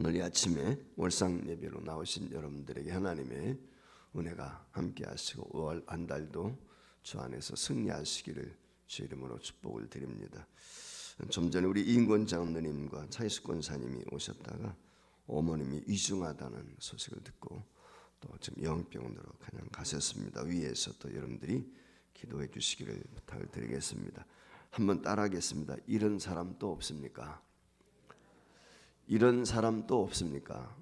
오늘 이 아침에 월상 예배로 나오신 여러분들에게 하나님의 은혜가 함께 하시고 5월 한 달도 주 안에서 승리하시기를 주 이름으로 축복을 드립니다. 좀 전에 우리 이인권 장로님과 차이숙 권사님이 오셨다가 어머님이 위중하다는 소식을 듣고 또 지금 영병원으로 그냥 가셨습니다. 위에서 또 여러분들이 기도해 주시기를 부탁을 드리겠습니다. 한번 따라하겠습니다. 이런 사람 또 없습니까? 이런 사람 또 없습니까?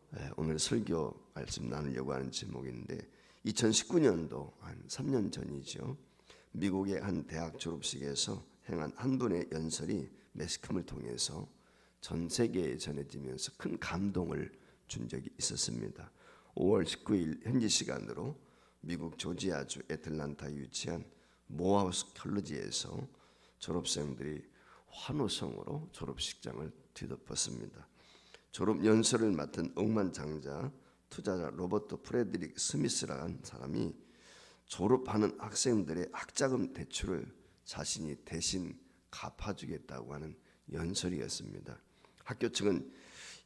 네, 오늘 설교 말씀 나누려고 하는 제목인데 2019년도 한 3년 전이죠. 미국의 한 대학 졸업식에서 행한 한 분의 연설이 매스컴을 통해서 전 세계에 전해지면서 큰 감동을 준 적이 있었습니다. 5월 19일 현지 시간으로 미국 조지아주 애틀란타에 위치한 모아우스 컬리지에서 졸업생들이 환호성으로 졸업식장을 뒤덮었습니다. 졸업 연설을 맡은 억만장자 투자자 로버트 프레드릭 스미스라는 사람이 졸업하는 학생들의 학자금 대출을 자신이 대신 갚아주겠다고 하는 연설이었습니다. 학교 측은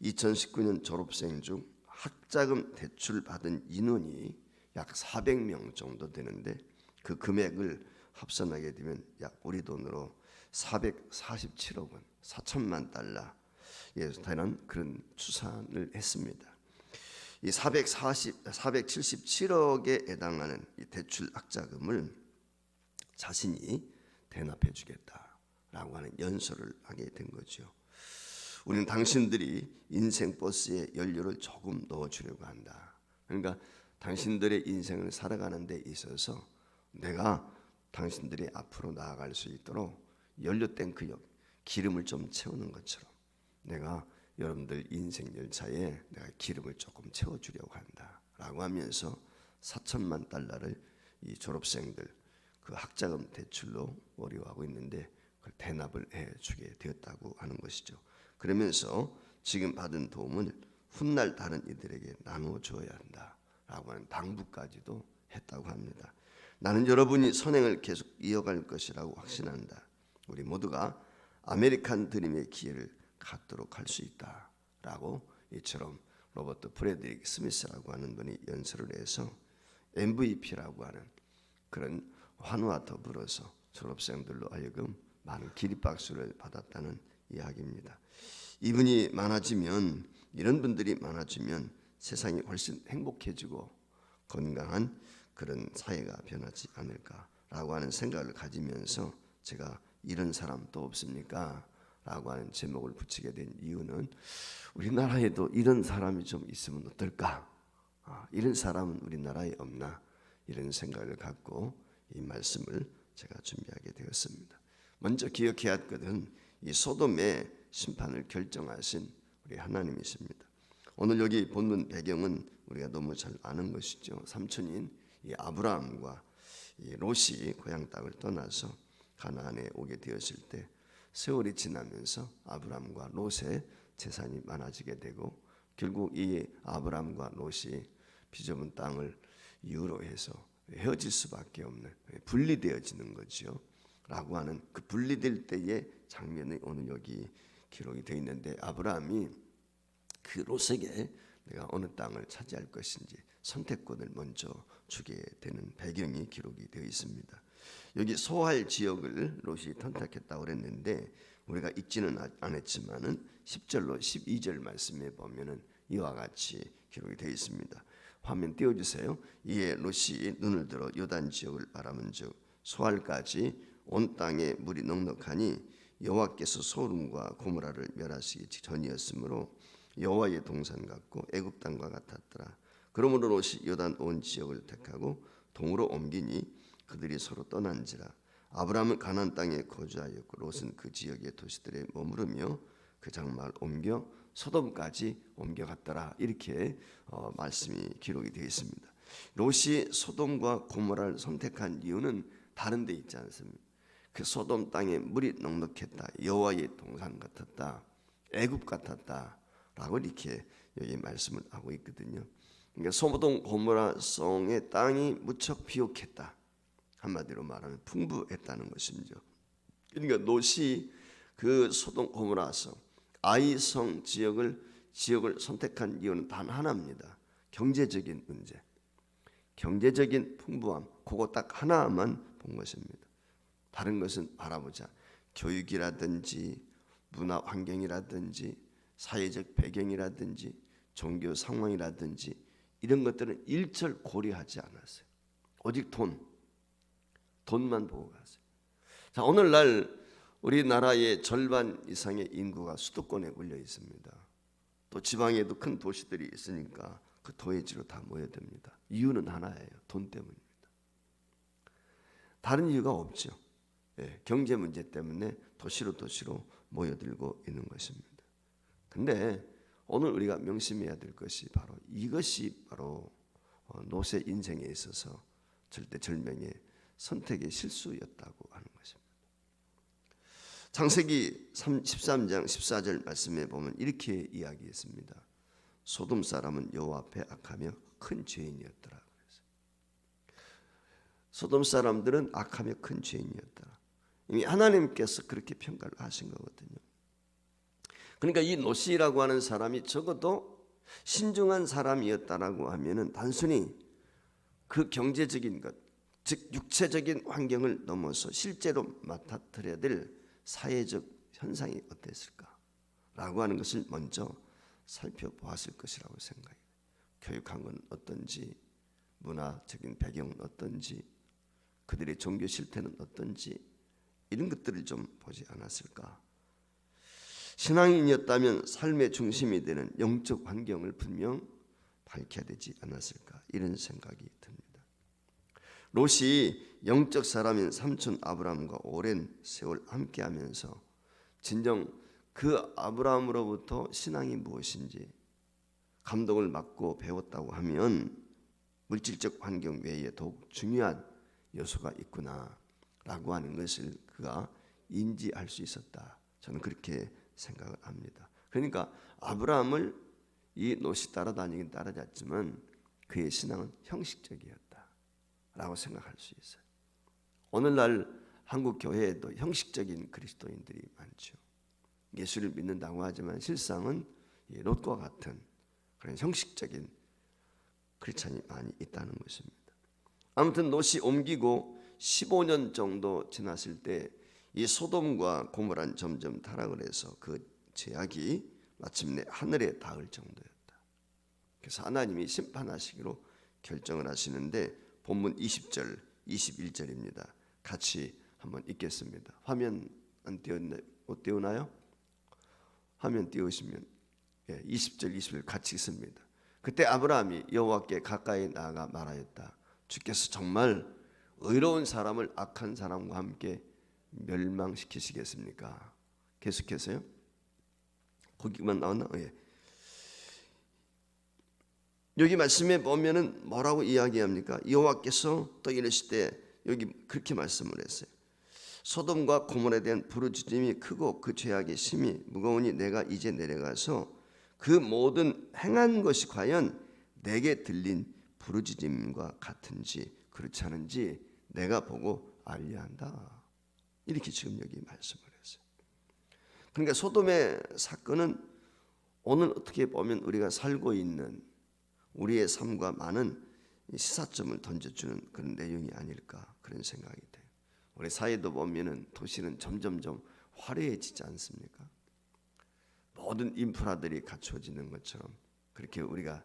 2019년 졸업생 중 학자금 대출 받은 인원이 약 400명 정도 되는데 그 금액을 합산하게 되면 약 우리 돈으로 447억 원, 4천만 달러에 달하는 그런 추산을 했습니다. 이 477억에 해당하는 이 대출 학자금을 자신이 대납해 주겠다라고 하는 연설을 하게 된 거죠. 우리는 당신들이 인생 버스에 연료를 조금 넣어주려고 한다. 그러니까 당신들의 인생을 살아가는 데 있어서 내가 당신들이 앞으로 나아갈 수 있도록 연료 탱크에 기름을 좀 채우는 것처럼 내가 여러분들 인생 열차에 내가 기름을 조금 채워주려고 한다라고 하면서 4천만 달러를 이 졸업생들 그 학자금 대출로 어려워하고 있는데 그걸 대납을 해주게 되었다고 하는 것이죠. 그러면서 지금 받은 도움을 훗날 다른 이들에게 나누어 줘야 한다라고 하는 당부까지도 했다고 합니다. 나는 여러분이 선행을 계속 이어갈 것이라고 확신한다. 우리 모두가 아메리칸 드림의 기회를 갖도록 할 수 있다라고 이처럼 로버트 프레드릭 스미스라고 하는 분이 연설을 해서 MVP라고 하는 그런 환호와 더불어서 졸업생들로 하여금 많은 기립박수를 받았다는 이야기입니다. 이분이 많아지면 이런 분들이 많아지면 세상이 훨씬 행복해지고 건강한 그런 사회가 변하지 않을까라고 하는 생각을 가지면서 제가 이런 사람 또 없습니까? 라고 하는 제목을 붙이게 된 이유는 우리나라에도 이런 사람이 좀 있으면 어떨까? 이런 사람은 우리나라에 없나? 이런 생각을 갖고 이 말씀을 제가 준비하게 되었습니다. 먼저 기억해야 할 것은 이 소돔의 심판을 결정하신 우리 하나님이십니다. 오늘 여기 본문 배경은 우리가 너무 잘 아는 것이죠. 삼촌인 이 아브라함과 이 롯이 고향 땅을 떠나서 가나안에 오게 되었을 때 세월이 지나면서 아브라함과 롯의 재산이 많아지게 되고 결국 이 아브라함과 롯이 비좁은 땅을 이유로 해서 헤어질 수밖에 없는 분리되어지는 거죠. 라고 하는 그 분리될 때의 장면이 오늘 여기 기록이 되어 있는데 아브라함이 그 롯에게 내가 어느 땅을 차지할 것인지 선택권을 먼저 주게 되는 배경이 기록이 되어 있습니다. 여기 소할 지역을 롯이 선택했다고 그랬는데 우리가 읽지는 않았지만은 10절로 12절 말씀에 보면은 이와 같이 기록이 되어 있습니다. 화면 띄워주세요. 이에 롯이 눈을 들어 요단 지역을 바라본즉 소할까지 온 땅에 물이 넉넉하니 여호와께서 소돔과 고모라를 멸하시기 전이었으므로 여호와의 동산 같고 애굽 땅과 같았더라. 그러므로 롯이 요단 온 지역을 택하고 동으로 옮기니 그들이 서로 떠난지라. 아브라함은 가나안 땅에 거주하였고 롯은 그 지역의 도시들에 머무르며 그 장막을 옮겨 소돔까지 옮겨갔더라. 이렇게 말씀이 기록이 되어 있습니다. 롯이 소돔과 고모라를 선택한 이유는 다른 데 있지 않습니다. 그 소돔 땅에 물이 넉넉했다. 여호와의 동산 같았다. 애굽 같았다. 라고 이렇게 여기 말씀을 하고 있거든요. 그러니까 소돔 고모라 성의 땅이 무척 비옥했다. 한마디로 말하면 풍부했다는 것이죠. 그러니까 롯이 그 소돔 고모라 성 아이성 지역을 선택한 이유는 단 하나입니다. 경제적인 문제, 경제적인 풍부함, 그거 딱 하나만 본 것입니다. 다른 것은 바라보자. 교육이라든지 문화 환경이라든지 사회적 배경이라든지 종교 상황이라든지 이런 것들은 일절 고려하지 않았어요. 오직 돈만 보고 갔어요. 자, 오늘날 우리나라의 절반 이상의 인구가 수도권에 몰려 있습니다. 또 지방에도 큰 도시들이 있으니까 그 도회지로 다 모여듭니다. 이유는 하나예요. 돈 때문입니다. 다른 이유가 없죠. 경제 문제 때문에 도시로 모여들고 있는 것입니다. 근데 오늘 우리가 명심해야 될 것이 바로 이것이 바로 노세 인생에 있어서 절대절명의 선택의 실수였다고 하는 것입니다. 창세기 13장 14절 말씀에 보면 이렇게 이야기했습니다. 소돔 사람은 여호와 앞에 악하며 큰 죄인이었더라. 소돔 사람들은 악하며 큰 죄인이었더라. 이미 하나님께서 그렇게 평가를 하신 거거든요. 그러니까 이 롯이라고 하는 사람이 적어도 신중한 사람이었다라고 하면은 단순히 그 경제적인 것, 즉 육체적인 환경을 넘어서 실제로 맡아들여야 될 사회적 현상이 어땠을까라고 하는 것을 먼저 살펴보았을 것이라고 생각해요. 교육한 건 어떤지, 문화적인 배경은 어떤지, 그들의 종교 실태는 어떤지 이런 것들을 좀 보지 않았을까. 신앙인이었다면 삶의 중심이 되는 영적 환경을 분명 밝혀야 되지 않았을까 이런 생각이 듭니다. 롯이 영적 사람인 삼촌 아브라함과 오랜 세월 함께하면서 진정 그 아브라함으로부터 신앙이 무엇인지 감동을 받고 배웠다고 하면 물질적 환경 외에 더욱 중요한 요소가 있구나라고 하는 것을 그가 인지할 수 있었다. 저는 그렇게 생각을 합니다. 그러니까 아브라함을 이 롯이 따라다니긴 따라갔지만 그의 신앙은 형식적이었다라고 생각할 수 있어요. 오늘날 한국 교회에도 형식적인 그리스도인들이 많죠. 예수를 믿는다고 하지만 실상은 롯과 같은 그런 형식적인 크리스찬이 많이 있다는 것입니다. 아무튼 롯이 옮기고 15년 정도 지났을 때 이 소돔과 고모라는 점점 타락을 해서 그 죄악이 마침내 하늘에 닿을 정도였다. 그래서 하나님이 심판하시기로 결정을 하시는데 본문 20절, 21절입니다. 같이 한번 읽겠습니다. 화면 안 띄웠나요? 못 띄우나요? 화면 띄우시면 20절, 21절 같이 읽습니다. 그때 아브라함이 여호와께 가까이 나아가 말하였다. 주께서 정말 의로운 사람을 악한 사람과 함께 멸망시키시겠습니까? 계속해서요. 거기만 나왔나? 여기 말씀에 보면은 뭐라고 이야기합니까? 여호와께서 또 이르실 때 여기 그렇게 말씀을 했어요. 소돔과 고모라에 대한 부르짖음이 크고 그 죄악의 심이 무거우니 내가 이제 내려가서 그 모든 행한 것이 과연 내게 들린 부르짖음과 같은지 그렇지 않은지 내가 보고 알려야 한다. 이렇게 지금 여기 말씀을 했어요. 그러니까 소돔의 사건은 오늘 어떻게 보면 우리가 살고 있는 우리의 삶과 많은 시사점을 던져주는 그런 내용이 아닐까 그런 생각이 돼요. 우리 사회도 보면은 도시는 점점점 화려해지지 않습니까? 모든 인프라들이 갖춰지는 것처럼 그렇게 우리가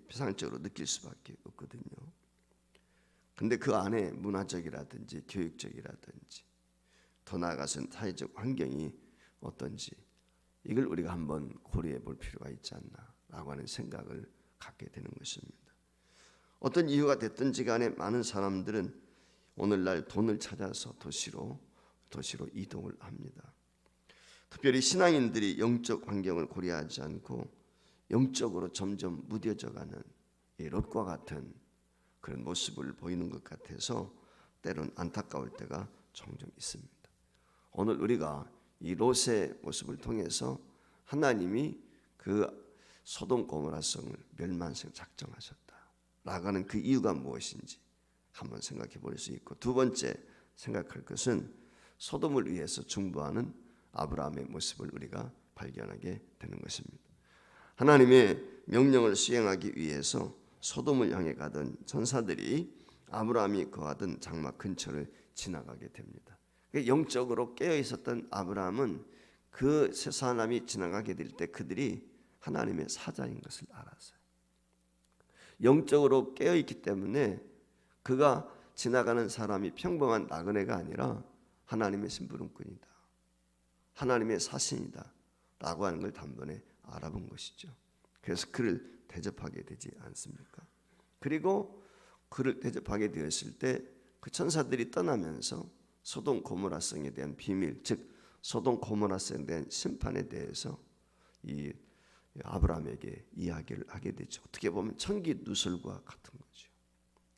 피상적으로 느낄 수밖에 없거든요. 근데 그 안에 문화적이라든지 교육적이라든지 더 나아가서는 사회적 환경이 어떤지 이걸 우리가 한번 고려해 볼 필요가 있지 않나라고 하는 생각을 갖게 되는 것입니다. 어떤 이유가 됐든지 간에 많은 사람들은 오늘날 돈을 찾아서 도시로 이동을 합니다. 특별히 신앙인들이 영적 환경을 고려하지 않고 영적으로 점점 무뎌져가는 이 롯과 같은 그런 모습을 보이는 것 같아서 때론 안타까울 때가 종종 있습니다. 오늘 우리가 이 롯의 모습을 통해서 하나님이 그 소돔 고모라 성을 멸망시키려 작정하셨다라고 하는 그 이유가 무엇인지 한번 생각해 볼 수 있고, 두 번째 생각할 것은 소돔을 위해서 중보하는 아브라함의 모습을 우리가 발견하게 되는 것입니다. 하나님의 명령을 수행하기 위해서 소돔을 향해 가던 전사들이 아브라함이 거하던 장막 근처를 지나가게 됩니다. 영적으로 깨어 있었던 아브라함은 그 세 사람이 지나가게 될 때 그들이 하나님의 사자인 것을 알았어요. 영적으로 깨어 있기 때문에 그가 지나가는 사람이 평범한 나그네가 아니라 하나님의 심부름꾼이다, 하나님의 사신이다 라고 하는 걸 단번에 알아본 것이죠. 그래서 그를 대접하게 되지 않습니까? 그리고 그를 대접하게 되었을 때 그 천사들이 떠나면서 소돔 고모라성에 대한 비밀, 즉 소돔 고모라성에 대한 심판에 대해서 이 아브라함에게 이야기를 하게 되죠. 어떻게 보면 청기 누설과 같은 거죠.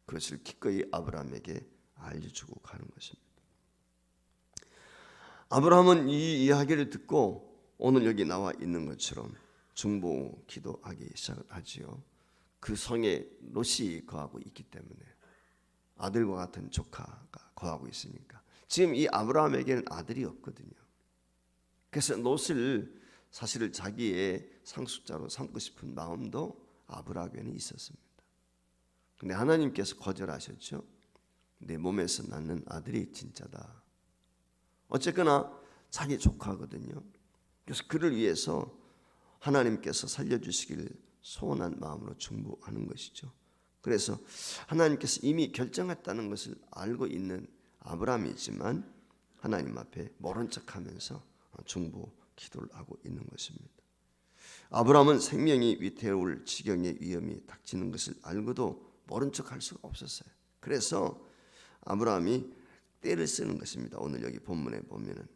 그것을 기꺼이 아브라함에게 알려주고 가는 것입니다. 아브라함은 이 이야기를 듣고 오늘 여기 나와 있는 것처럼 중보 기도하기 시작하지요. 그 성에 롯이 거하고 있기 때문에, 아들과 같은 조카가 거하고 있으니까. 지금 이 아브라함에게는 아들이 없거든요. 그래서 롯을 사실 자기의 상속자로 삼고 싶은 마음도 아브라함에는 있었습니다. 근데 하나님께서 거절하셨죠. 내 몸에서 낳는 아들이 진짜다. 어쨌거나 자기 조카거든요. 그래서 그를 위해서 하나님께서 살려주시기를 소원한 마음으로 중보하는 것이죠. 그래서 하나님께서 이미 결정했다는 것을 알고 있는 아브라함이지만 하나님 앞에 모른 척하면서 중보 기도를 하고 있는 것입니다. 아브라함은 생명이 위태로울 지경의 위험이 닥치는 것을 알고도 모른 척할 수가 없었어요. 그래서 아브라함이 떼를 쓰는 것입니다. 오늘 여기 본문에 보면은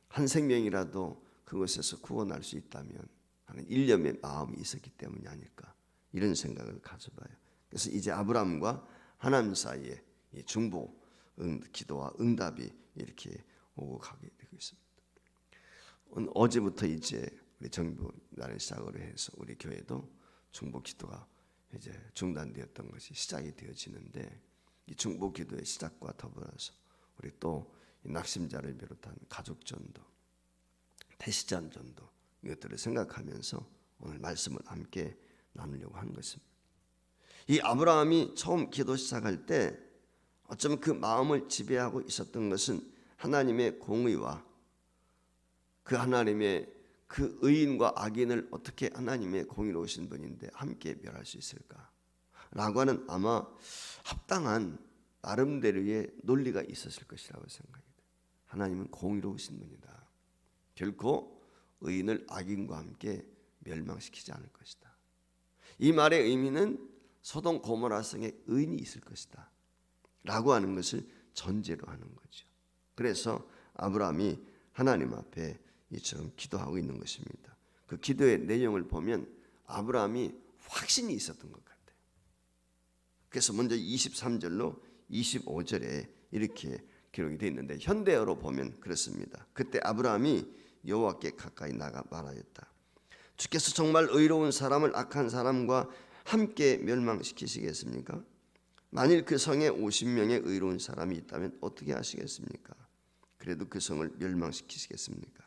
한 생명이라도 그것에서 구원할 수 있다면 하는 일념의 마음이 있었기 때문이 아닐까, 이런 생각을 가져봐요. 그래서 이제 아브라함과 하나님 사이에 이 중보 기도와 응답이 이렇게 오고 가게 되고 있습니다. 어제부터 이제 우리 정부 날을 시작으로 해서 우리 교회도 중보 기도가 이제 중단되었던 것이 시작이 되어지는데, 이 중보 기도의 시작과 더불어서 우리 또 낙심자를 비롯한 가족 전도, 태시자ን 전도, 이것들을 생각하면서 오늘 말씀을 함께 나누려고 하는 것입니다. 이 아브라함이 처음 기도 시작할 때 어쩌면 그 마음을 지배하고 있었던 것은 하나님의 공의와 그 하나님의 그 의인과 악인을 어떻게 하나님의 공의로우신 분인데 함께 멸할 수 있을까 라고 하는 아마 합당한 나름대로의 논리가 있었을 것이라고 생각합니다. 하나님은 공의로우신 분이다. 결코 의인을 악인과 함께 멸망시키지 않을 것이다. 이 말의 의미는 소돔 고모라 성에 의인이 있을 것이다 라고 하는 것을 전제로 하는 거죠. 그래서 아브라함이 하나님 앞에 이처럼 기도하고 있는 것입니다. 그 기도의 내용을 보면 아브라함이 확신이 있었던 것 같아요. 그래서 먼저 23절로 25절에 이렇게 기록이 되어 있는데 현대어로 보면 그렇습니다. 그때 아브라함이 여호와께 가까이 나가 말하였다. 주께서 정말 의로운 사람을 악한 사람과 함께 멸망시키시겠습니까? 만일 그 성에 50명의 의로운 사람이 있다면 어떻게 하시겠습니까? 그래도 그 성을 멸망시키시겠습니까?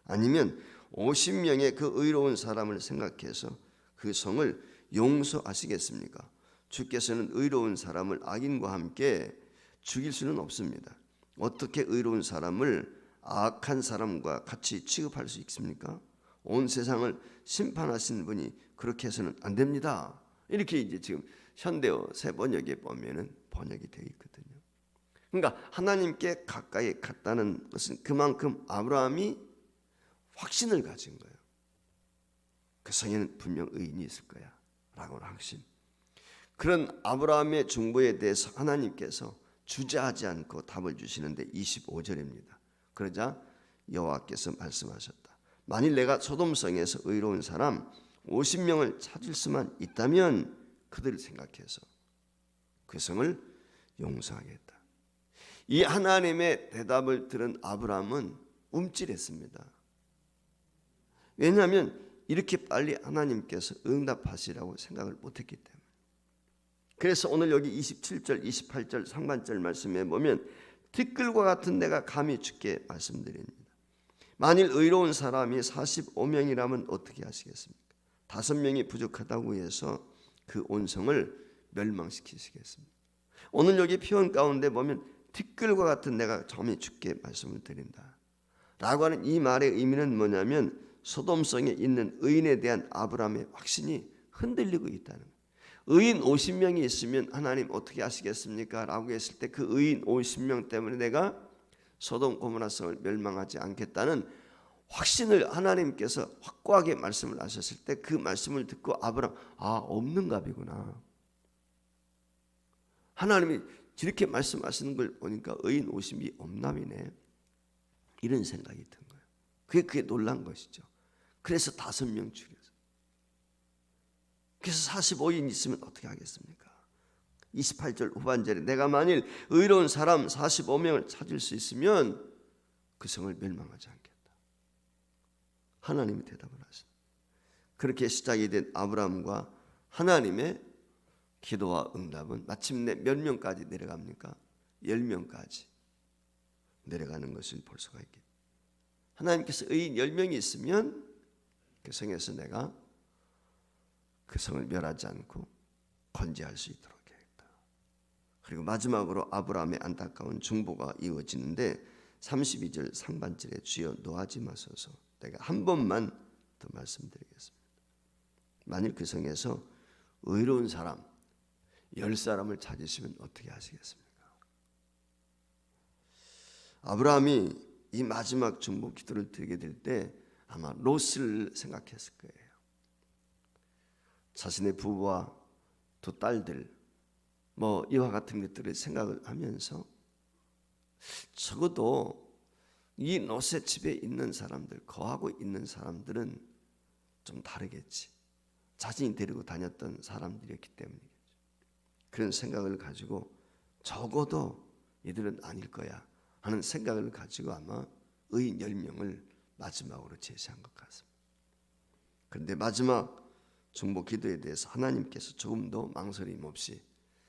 아니면 50명의 그 의로운 사람을 생각해서 그 성을 용서하시겠습니까? 주께서는 의로운 사람을 악인과 함께 죽일 수는 없습니다. 어떻게 의로운 사람을 악한 사람과 같이 취급할 수 있습니까? 온 세상을 심판하시는 분이 그렇게 해서는 안 됩니다. 이렇게 이제 지금 현대어 새 번역에 보면은 번역이 되어 있거든요. 그러니까 하나님께 가까이 갔다는 것은 그만큼 아브라함이 확신을 가진 거예요. 그 성에는 분명 의인이 있을 거야 라고 하는 확신. 그런 아브라함의 중보에 대해서 하나님께서 주저하지 않고 답을 주시는데 25절입니다. 그러자 여호와께서 말씀하셨다. 만일 내가 소돔성에서 의로운 사람 50명을 찾을 수만 있다면 그들을 생각해서 그 성을 용서하겠다. 이 하나님의 대답을 들은 아브라함은 움찔했습니다. 왜냐하면 이렇게 빨리 하나님께서 응답하시라고 생각을 못했기 때문에. 그래서 오늘 여기 27절, 28절 상반절 말씀에 보면 티끌과 같은 내가 감히 주께 말씀드립니다. 만일 의로운 사람이 45명이라면 어떻게 하시겠습니까? 5명이 부족하다고 해서 그 온성을 멸망시키시겠습니까? 오늘 여기 표현 가운데 보면 티끌과 같은 내가 점이 죽게 말씀을 드린다 라고 하는 이 말의 의미는 뭐냐면 소돔성에 있는 의인에 대한 아브라함의 확신이 흔들리고 있다는 거예요. 의인 50명이 있으면 하나님 어떻게 하시겠습니까? 라고 했을 때 그 의인 50명 때문에 내가 소돔 고모라성을 멸망하지 않겠다는 확신을 하나님께서 확고하게 말씀을 하셨을 때 그 말씀을 듣고 아브라함 없는 갑이구나. 하나님이 이렇게 말씀하시는 걸 보니까 의인 50이 없남이네. 이런 생각이 든 거예요. 그게 놀란 것이죠. 그래서 5명 죽였어요. 그래서 45인 있으면 어떻게 하겠습니까? 28절 후반절에 내가 만일 의로운 사람 45명을 찾을 수 있으면 그 성을 멸망하지 않겠다. 하나님이 대답을 하셨다. 그렇게 시작이 된 아브라함과 하나님의 기도와 응답은 마침내 몇 명까지 내려갑니까? 10명까지 내려가는 것을 볼 수가 있겠다. 하나님께서 의인 10명이 있으면 그 성에서 내가 그 성을 멸하지 않고 건재할 수 있도록 하겠다. 그리고 마지막으로 아브라함의 안타까운 중보가 이어지는데 32절 상반절에 주여 노하지 마소서. 내가 한 번만 더 말씀드리겠습니다. 만일 그 성에서 의로운 사람 10사람을 찾으시면 어떻게 하시겠습니까? 아브라함이 이 마지막 중보 기도를 드리게 될 때 아마 롯을 생각했을 거예요. 자신의 부부와 2 딸들 이와 같은 것들을 생각을 하면서 적어도 이 롯의 집에 있는 사람들, 거하고 있는 사람들은 좀 다르겠지. 자신이 데리고 다녔던 사람들이었기 때문이겠죠. 그런 생각을 가지고 적어도 이들은 아닐 거야 하는 생각을 가지고 아마 의인 10명을 마지막으로 제시한 것 같습니다. 그런데 마지막 중보 기도에 대해서 하나님께서 조금 더 망설임 없이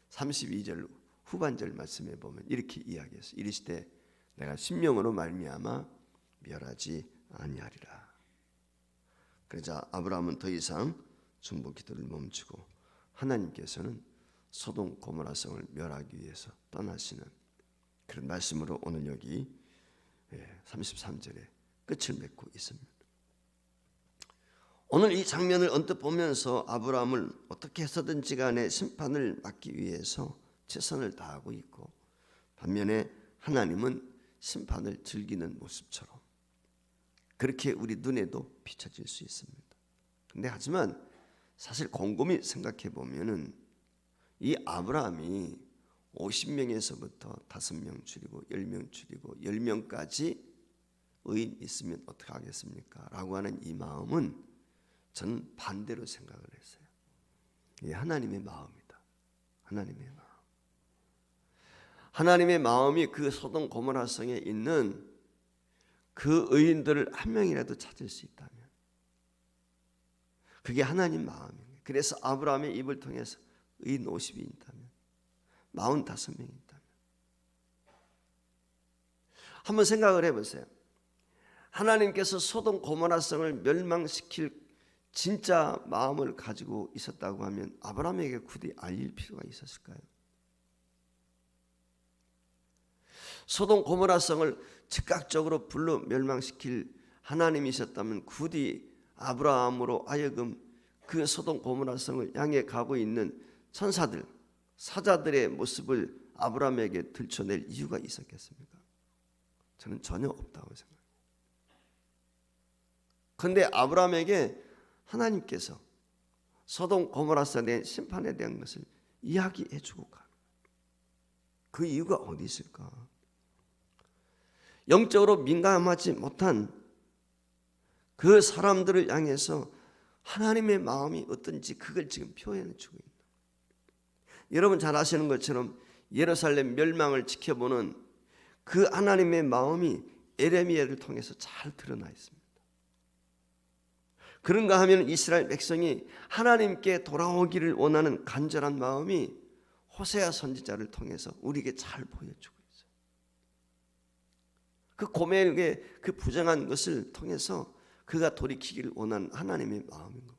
32절 후반절 말씀에 보면 이렇게 이야기했어요. 이르시되 내가 심령으로 말미암아 멸하지 아니하리라. 그러자 아브라함은 더 이상 중보 기도를 멈추고 하나님께서는 소돔 고모라 성을 멸하기 위해서 떠나시는 그런 말씀으로 오늘 여기 33절에 끝을 맺고 있습니다. 오늘 이 장면을 언뜻 보면서 아브라함을 어떻게 해서든지 간에 심판을 막기 위해서 최선을 다하고 있고 반면에 하나님은 심판을 즐기는 모습처럼 그렇게 우리 눈에도 비춰질 수 있습니다. 근데 하지만 사실 곰곰이 생각해 보면은 이 아브라함이 50명에서부터 5명 줄이고 10명 줄이고 10명까지 의인 있으면 어떻게 하겠습니까? 라고 하는 이 마음은 저는 반대로 생각을 했어요. 이게 하나님의 마음이다. 하나님의 마음. 하나님의 마음이 그 소돔 고모라 성에 있는 그 의인들을 한 명이라도 찾을 수 있다면 그게 하나님 마음이에요. 그래서 아브라함의 입을 통해서 의인 50이 있다면 45명이 있다면 한번 생각을 해보세요. 하나님께서 소돔 고모라 성을 멸망시킬 진짜 마음을 가지고 있었다고 하면 아브라함에게 굳이 알릴 필요가 있었을까요? 소돔 고모라 성을 즉각적으로 불러 멸망시킬 하나님이셨다면 굳이 아브라함으로 하여금 그 소돔 고모라 성을 향해 가고 있는 천사들, 사자들의 모습을 아브라함에게 들춰낼 이유가 있었겠습니까? 저는 전혀 없다고 생각합니다. 그런데 아브라함에게 하나님께서 소돔 고모라 성의 심판에 대한 것을 이야기해 주고 가는 그 이유가 어디 있을까? 영적으로 민감하지 못한 그 사람들을 향해서 하나님의 마음이 어떤지 그걸 지금 표현해 주고 있는 거예요. 여러분 잘 아시는 것처럼 예루살렘 멸망을 지켜보는 그 하나님의 마음이 에레미야를 통해서 잘 드러나 있습니다. 그런가 하면 이스라엘 백성이 하나님께 돌아오기를 원하는 간절한 마음이 호세아 선지자를 통해서 우리에게 잘 보여주고 있어요. 그 고멜의 그 부정한 것을 통해서 그가 돌이키기를 원하는 하나님의 마음인 겁니다.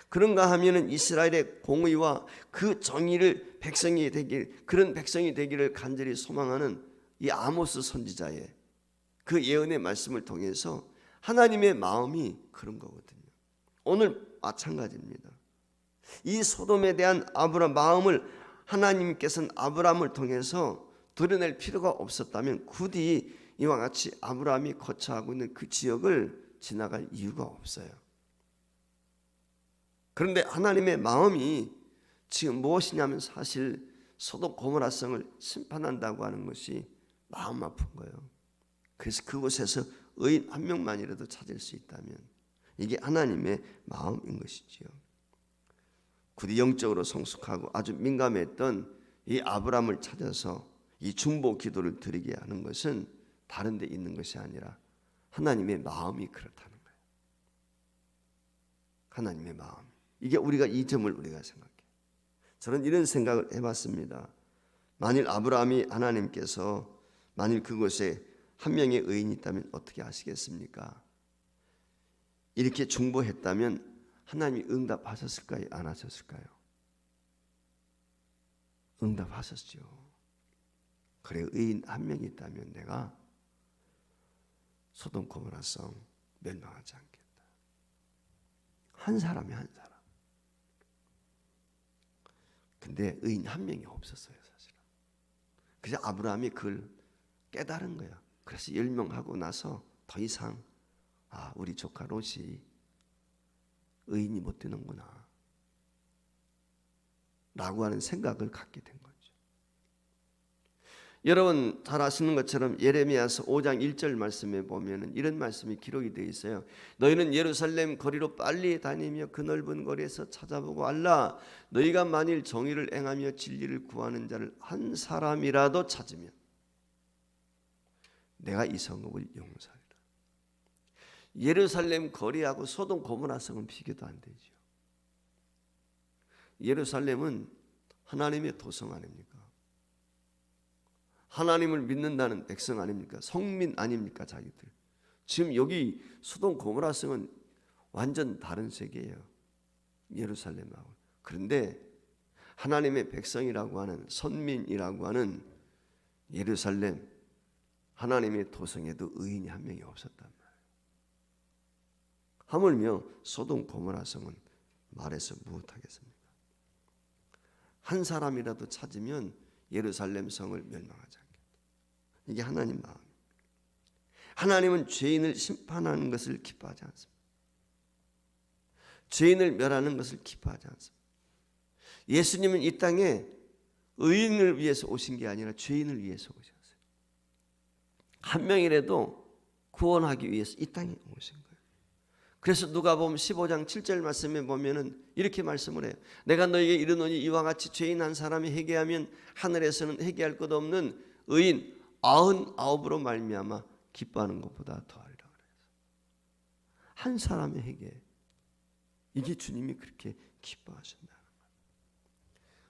그런가 하면은 이스라엘의 공의와 그 정의를 백성이 되길, 그런 백성이 되기를 간절히 소망하는 이 아모스 선지자의 그 예언의 말씀을 통해서 하나님의 마음이 그런 거거든요. 오늘 마찬가지입니다. 이 소돔에 대한 아브라함 마음을 하나님께서는 아브라함을 통해서 드러낼 필요가 없었다면 굳이 이와 같이 아브라함이 거처하고 있는 그 지역을 지나갈 이유가 없어요. 그런데 하나님의 마음이 지금 무엇이냐면 사실 소돔 고모라 성을 심판한다고 하는 것이 마음 아픈 거예요. 그래서 그곳에서 의인 한 명만이라도 찾을 수 있다면 이게 하나님의 마음인 것이지요. 굳이 영적으로 성숙하고 아주 민감했던 이 아브라함을 찾아서 이 중보 기도를 드리게 하는 것은 다른 데 있는 것이 아니라 하나님의 마음이 그렇다는 거예요. 하나님의 마음. 이게 우리가 이 점을 우리가 생각해요. 저는 이런 생각을 해봤습니다. 만일 아브라함이 하나님께서 만일 그곳에 한 명의 의인이 있다면 어떻게 하시겠습니까? 이렇게 중보했다면 하나님이 응답하셨을까요? 안 하셨을까요? 응답하셨죠. 그래 의인 한 명이 있다면 내가 소돔 고모라 성 멸망하지 않겠다. 한 사람이 한 사람. 근데 의인 한 명이 없었어요, 사실은. 그래서 아브라함이 그걸 깨달은 거야. 그래서 멸망하고 나서 더 이상 우리 조카 롯이 의인이 못 되는구나 라고 하는 생각을 갖게 된 거죠. 여러분 잘 아시는 것처럼 예레미야서 5장 1절 말씀에 보면 이런 말씀이 기록이 되어 있어요. 너희는 예루살렘 거리로 빨리 다니며 그 넓은 거리에서 찾아보고 알라. 너희가 만일 정의를 행하며 진리를 구하는 자를 한 사람이라도 찾으면 내가 이 성읍을 용서하리라. 예루살렘 거리하고 소돔 고모라 성은 비교도 안 되죠. 예루살렘은 하나님의 도성 아닙니까? 하나님을 믿는다는 백성 아닙니까? 성민 아닙니까? 자기들. 지금 여기 소돔 고모라 성은 완전 다른 세계예요. 예루살렘하고. 그런데 하나님의 백성이라고 하는 선민이라고 하는 예루살렘 하나님의 도성에도 의인이 한 명이 없었단 말이에요. 하물며 소돔 고모라 성은 말해서 무엇하겠습니까? 한 사람이라도 찾으면 예루살렘 성을 멸망하지 않겠다. 이게 하나님 마음. 하나님은 죄인을 심판하는 것을 기뻐하지 않습니다. 죄인을 멸하는 것을 기뻐하지 않습니다. 예수님은 이 땅에 의인을 위해서 오신 게 아니라 죄인을 위해서 오셨어요. 한 명이라도 구원하기 위해서 이 땅에 오신 거예요. 그래서 누가복음 15장 7절 말씀에 보면은 이렇게 말씀을 해요. 내가 너에게 이르노니 이와 같이 죄인 한 사람이 회개하면 하늘에서는 회개할 것 없는 의인 99으로 말미암아 기뻐하는 것보다 더하리라 그래서 한 사람의 회개 이게 주님이 그렇게 기뻐하신다는 거예요.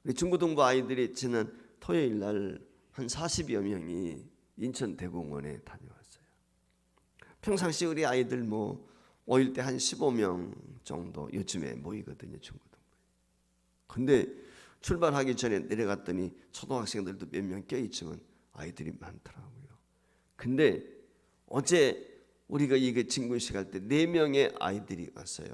우리 중고등부 아이들이 지난 토요일 날 한 40여 명이 인천 대공원에 다녀왔어요. 평상시 우리 아이들 5일 때 한 15명 정도 요즘에 모이거든요, 중고등부에. 근데 출발하기 전에 내려갔더니 초등학생들도 몇 명 껴있지만 아이들이 많더라고요. 근데 어제 우리가 이게 진군식 할 때 4명의 아이들이 왔어요.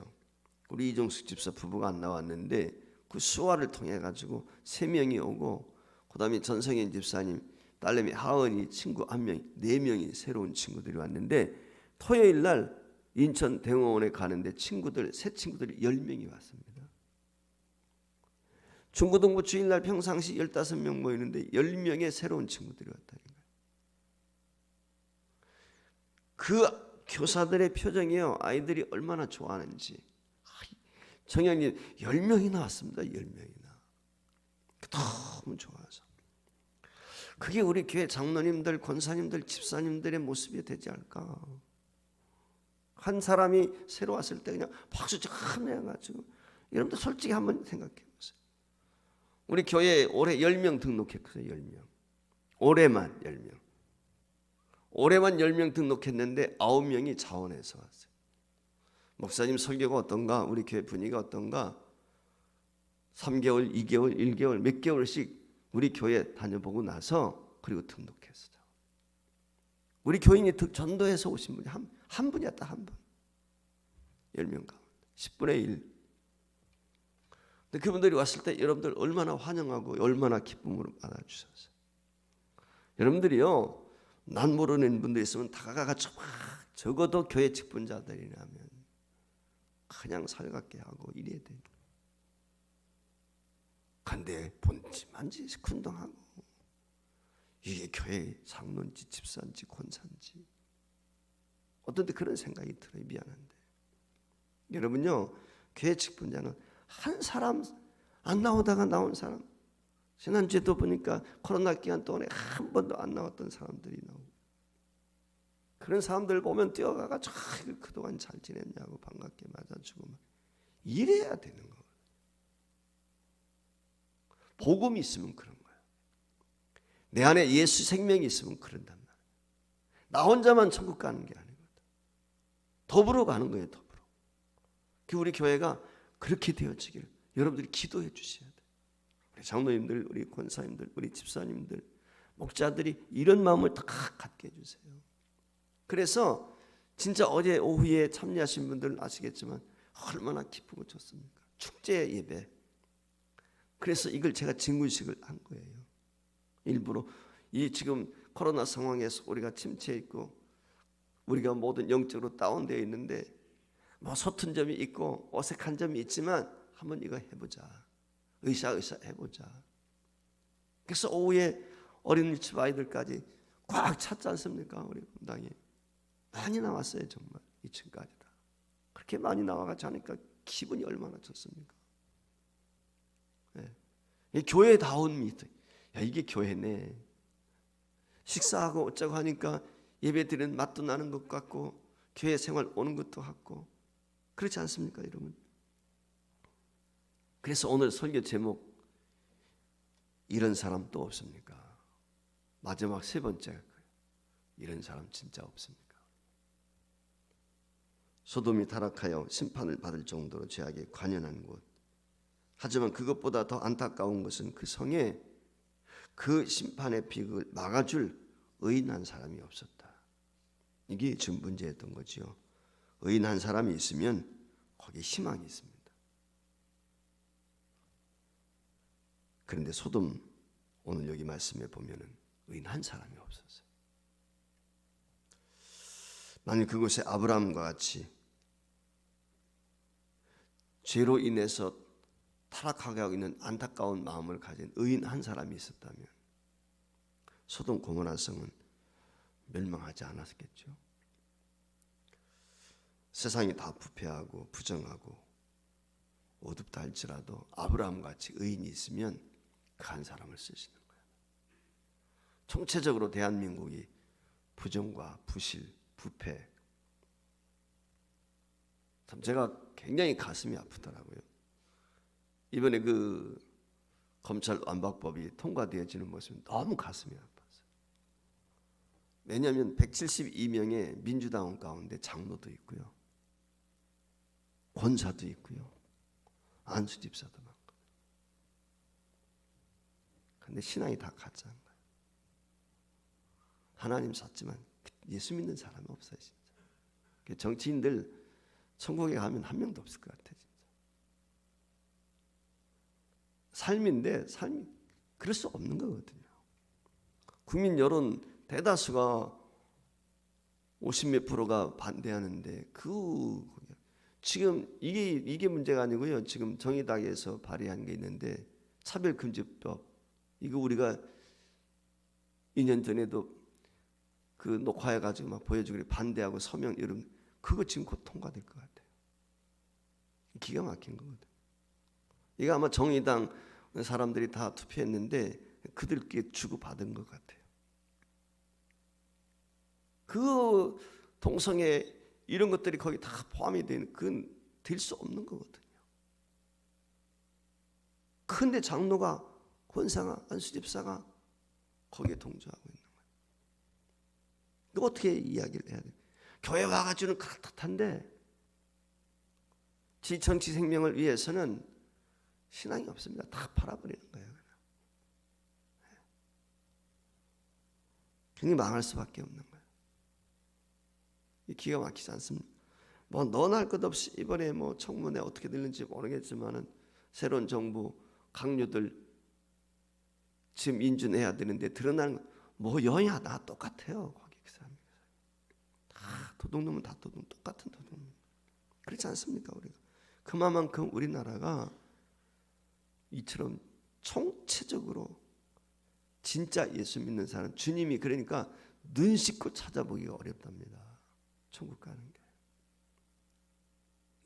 우리 이종숙 집사 부부가 안 나왔는데 그 수화를 통해 가지고 3명이 오고 그다음에 전성현 집사님 딸내미 하은이 친구 1명, 4명이 새로운 친구들이 왔는데 토요일 날 인천 대공원에 가는데 새 친구들이 10명이 왔습니다. 중고등부 주일날 평상시 15명 모이는데 10명의 새로운 친구들이 왔다는 거예요. 그 교사들의 표정이요. 아이들이 얼마나 좋아하는지. 정현이 10명이나 왔습니다. 10명이나. 너무 좋아서. 그게 우리 교회 장로님들, 권사님들, 집사님들의 모습이 되지 않을까. 한 사람이 새로 왔을 때 그냥 박수 참 내가지고 여러분들 솔직히 한번 생각해 보세요. 우리 교회에 올해 10명 등록했어요. 10명. 올해만 10명. 올해만 10명 등록했는데 9명이 자원해서 왔어요. 목사님 설교가 어떤가? 우리 교회 분위기가 어떤가? 3개월, 2개월, 1개월 몇 개월씩 우리 교회 다녀보고 나서 그리고 등록했어요. 우리 교인이 전도해서 오신 분이 한 분이었다. 한 분. 10명 가운데 10분의 1. 근데 그분들이 왔을 때 여러분들 얼마나 환영하고 얼마나 기쁨으로 받아주셨어요. 여러분들이요, 난 모르는 분들 있으면 다가가서 적어도 교회 직분자들이라면 그냥 살갑게 하고 이래야 돼요. 근데 본지만지 군동하고 이게 교회 장로인지 집사인지 권사인지 어떤 때 그런 생각이 들어요. 미안한데 여러분요, 교회 직분자는 한 사람 안 나오다가 나온 사람, 지난주에도 보니까 코로나 기간 동안에 한 번도 안 나왔던 사람들이 나오고, 그런 사람들 보면 뛰어가가지고 그동안 잘 지냈냐고 반갑게 맞아주고 막 이래야 되는 거예요. 복음이 있으면 그런 거예요. 내 안에 예수 생명이 있으면 그런단 말이에요. 나 혼자만 천국 가는 게 아니거든. 더불어 가는 거예요. 더불어. 우리 교회가 그렇게 되어지기를 여러분들이 기도해 주셔야 돼요. 우리 장로님들, 우리 권사님들, 우리 집사님들, 목자들이 이런 마음을 다 갖게 해주세요. 그래서 진짜 어제 오후에 참여하신 분들 아시겠지만 얼마나 기쁘고 좋습니까? 축제 예배. 그래서 이걸 제가 진군식을 한 거예요. 일부러 이 지금 코로나 상황에서 우리가 침체해 있고 우리가 모든 영적으로 다운되어 있는데 뭐 서툰 점이 있고 어색한 점이 있지만 한번 이거 해보자. 으쌰으쌰 해보자. 그래서 오후에 어린이집 아이들까지 꽉 찼지 않습니까? 우리 분당에 많이 나왔어요. 정말 2층까지 다. 그렇게 많이 나와가지고 하니까 기분이 얼마나 좋습니까? 네. 이 교회다운 미터. 야, 이게 교회네. 식사하고 어쩌고 하니까 예배 드리는 맛도 나는 것 같고 교회 생활 오는 것도 같고 그렇지 않습니까, 여러분? 그래서 오늘 설교 제목 이런 사람 또 없습니까? 마지막 세 번째가 이런 사람 진짜 없습니까? 소돔이 타락하여 심판을 받을 정도로 죄악에 관연한 곳. 하지만 그것보다 더 안타까운 것은 그 성에 그 심판의 비극을 막아줄 의인한 사람이 없었다. 이게 지금 문제였던 거지요. 의인한 사람이 있으면 거기에 희망이 있습니다. 그런데 소돔 오늘 여기 말씀에 보면은 의인한 사람이 없었어요. 만약 그곳에 아브라함과 같이 죄로 인해서 타락하게 하고 있는 안타까운 마음을 가진 의인 한 사람이 있었다면 소돔 고모라 성은 멸망하지 않았겠죠. 세상이 다 부패하고 부정하고 어둡다 할지라도 아브라함 같이 의인이 있으면 그 한 사람을 쓰시는 거예요. 총체적으로 대한민국이 부정과 부실, 부패, 참 제가 굉장히 가슴이 아프더라고요. 이번에 그 검찰 완박법이 통과되어지는 모습이 너무 가슴이 아팠어요. 왜냐하면 172명의 민주당원 가운데 장로도 있고요, 권사도 있고요, 안수 집사도 많고. 근데 신앙이 다 가짜인 거예요. 하나님 샀지만 예수 믿는 사람이 없어요. 진짜. 정치인들 천국에 가면 한 명도 없을 것 같아요. 진짜. 삶인데 삶이 그럴 수 없는 거거든요. 국민 여론 대다수가 50몇 프로가 반대하는데 지금 이게 문제가 아니고요. 지금 정의당에서 발의한 게 있는데 차별금지법, 이거 우리가 2년 전에도 그 녹화해가지고 막 보여주고 반대하고 서명 이런 그거 지금 곧 통과될 것 같아요. 기가 막힌 거거든. 이거 아마 정의당 사람들이 다 투표했는데 그들께 주고 받은 것 같아요. 그 동성애 이런 것들이 거기 다 포함이 되는, 그건 될 수 없는 거거든요. 근데 장로가, 권사가, 안수집사가 거기에 동조하고 있는 거예요. 이거 어떻게 이야기를 해야 돼? 교회 와가지고는 그렇듯한데 지 정치 생명을 위해서는 신앙이 없습니다. 다 팔아버리는 거예요. 괜히 망할 수밖에 없는 거예요. 기가 막히지 않습니까? 뭐 너나 할 것 없이 이번에 뭐 청문회 어떻게 될는지 모르겠지만은 새로운 정부 강요들 지금 인준해야 되는데 드러나는 뭐 여야 다 똑같아요. 거기 그 사람이 다 도둑놈은 다 똑같은 도둑놈. 그렇지 않습니까? 우리가 그만큼 우리나라가 이처럼 총체적으로 진짜 예수 믿는 사람, 주님이 그러니까 눈 씻고 찾아보기가 어렵답니다. 천국 가는 게.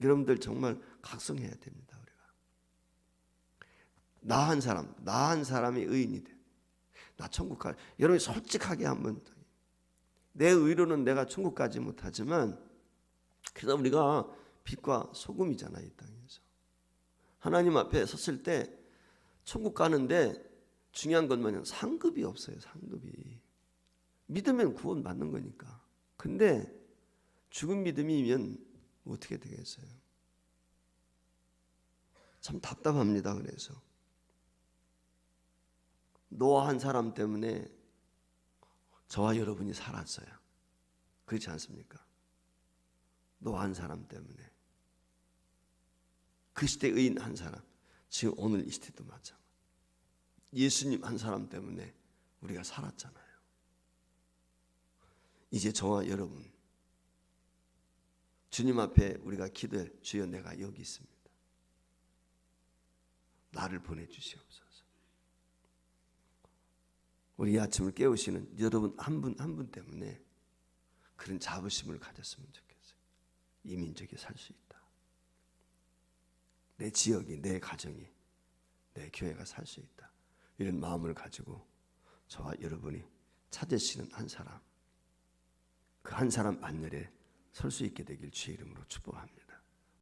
여러분들 정말 각성해야 됩니다. 우리가 나 한 사람이 의인이 돼. 나 천국 가. 여러분이 솔직하게 한번, 내 의로는 내가 천국 가지 못하지만 그래서 우리가 빛과 소금이잖아요, 이 땅에서. 하나님 앞에 섰을 때 천국 가는데 중요한 건 뭐냐면 상급이 없어요. 상급이. 믿으면 구원 받는 거니까. 근데 죽은 믿음이면 어떻게 되겠어요? 참 답답합니다. 그래서 노아 한 사람 때문에 저와 여러분이 살았어요. 그렇지 않습니까? 노아 한 사람 때문에. 그 시대 의인 한 사람, 지금 오늘 이 시대도 마찬가지. 예수님 한 사람 때문에 우리가 살았잖아요. 이제 저와 여러분 주님 앞에 우리가 기도해. 주여, 내가 여기 있습니다. 나를 보내주시옵소서. 우리 이 아침을 깨우시는 여러분 한 분 한 분 때문에 그런 자부심을 가졌으면 좋겠어요. 이 민족이 살 수 있다. 내 지역이, 내 가정이, 내 교회가 살 수 있다. 이런 마음을 가지고 저와 여러분이 찾으시는 한 사람, 그 한 사람 반열에 설 수 있게 되길 주의 이름으로 축복합니다.